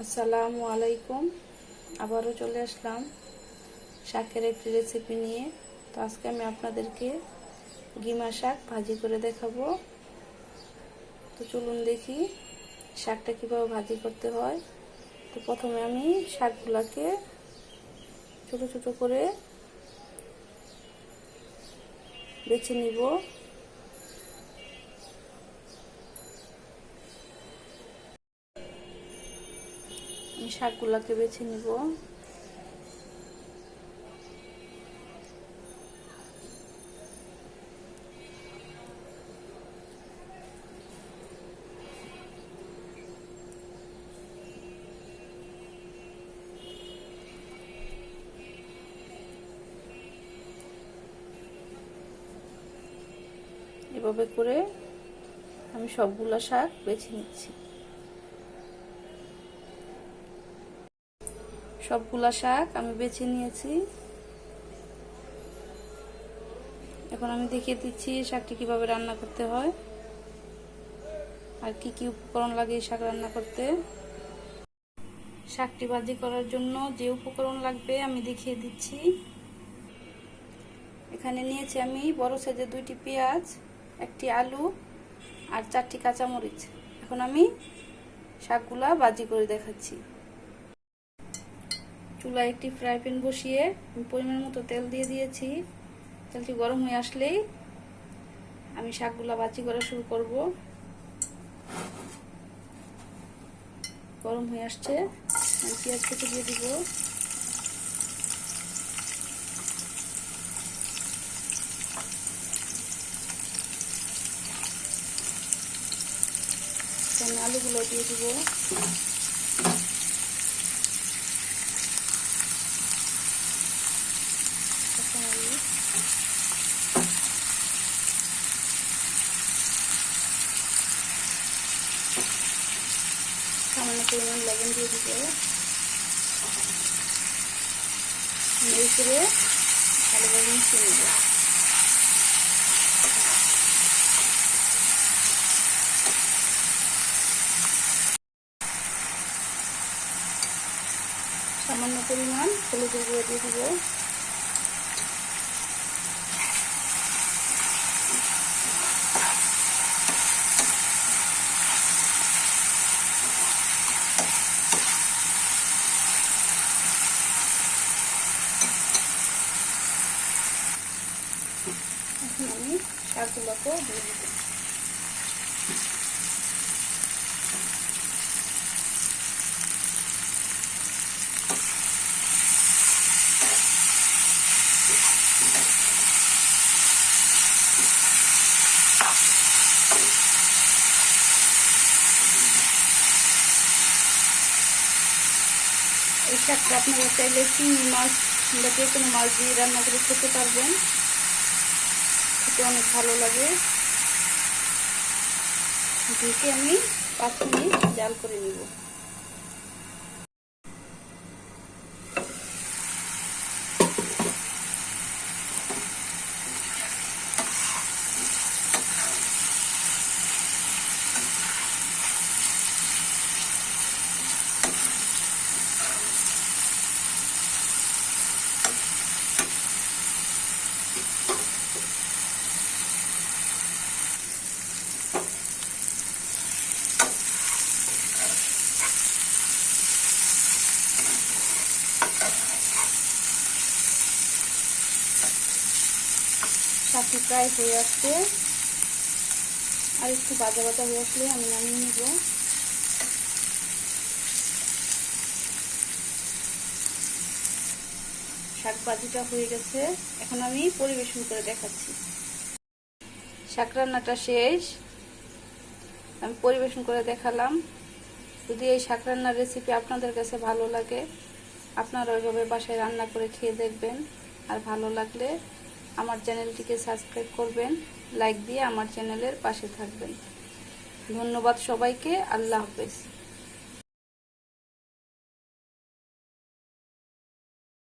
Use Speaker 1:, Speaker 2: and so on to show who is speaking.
Speaker 1: আসসালামু আলাইকুম। আবারও চলে আসলাম শাকের একটি রেসিপি নিয়ে। তো আজকে আমি আপনাদেরকে গিমা শাক ভাজি করে দেখাবো। তো চলুন দেখি শাকটা কীভাবে ভাজি করতে হয়। তো প্রথমে আমি শাকগুলোকে ছোট ছোট করে বেছে নিব। শাকগুলোকে বেছে নিব। এভাবে করে আমি সবগুলো শাক বেছে নিচ্ছি। সবগুলা শাক আমি বেছে নিয়েছি। এখন আমি দেখিয়ে দিচ্ছি শাকটি কিভাবে রান্না করতে হয় আর কি কি উপকরণ লাগে শাক রান্না করতে। শাকটি ভাজি করার জন্য যে উপকরণ লাগবে আমি দেখিয়ে দিচ্ছি। এখানে নিয়েছি আমি বড় সাইজের 2টি পেঁয়াজ, 1টি আলু আর 4টি কাঁচামরিচ। এখন আমি শাকগুলা ভাজি করে দেখাচ্ছি। চুলায় একটি ফ্রাই প্যান বসিয়ে পরিমাণ মতো তেল দিয়ে দিয়েছি। তেলটি গরম হয়ে আসলেই আমি শাকগুলা ভাজি করা শুরু করব। গরম হয়ে আসছে, আমি পেঁয়াজ কেটে দিয়ে দিব। আমি আলুগুলো দিয়ে দিব। সামান্য পরিমাণ লবণ দিয়ে দিব। এই করে ভালোভাবে মিশিয়ে নেব। সামান্য পরিমাণ হলুদের গুঁড়ো দিয়ে দিব। এখন আমি শাকগুলোকে দিয়ে দিব। এই শাকটা আপনারা চাইলে চিংড়ি মাছ বা যে কোনো মাছ দিয়ে রান্না করে খেতে পারবেন, খেতে অনেক ভালো লাগে। ঢেকে আমি 5 মিনিট জাল করে নিব। শাকটি প্রায় হয়ে আসছে, আর একটু ভাজা ভাজা হয়ে আসলে আমি নামিয়ে নিব। শাক ভাজিটা হয়ে গেছে, এখন আমি পরিবেশন করে দেখাচ্ছি। শাক রান্নাটা শেষ, আমি পরিবেশন করে দেখালাম। যদি এই শাক রান্নার রেসিপি আপনাদের কাছে ভালো লাগে, আপনারা ওইভাবে বাসায় রান্না করে খেয়ে দেখবেন। আর ভালো লাগলে আমার চ্যানেলটিকে সাবস্ক্রাইব করবেন, লাইক দিয়ে আমার চ্যানেলের পাশে থাকবেন। ধন্যবাদ সবাইকে। আল্লাহ হাফেজ।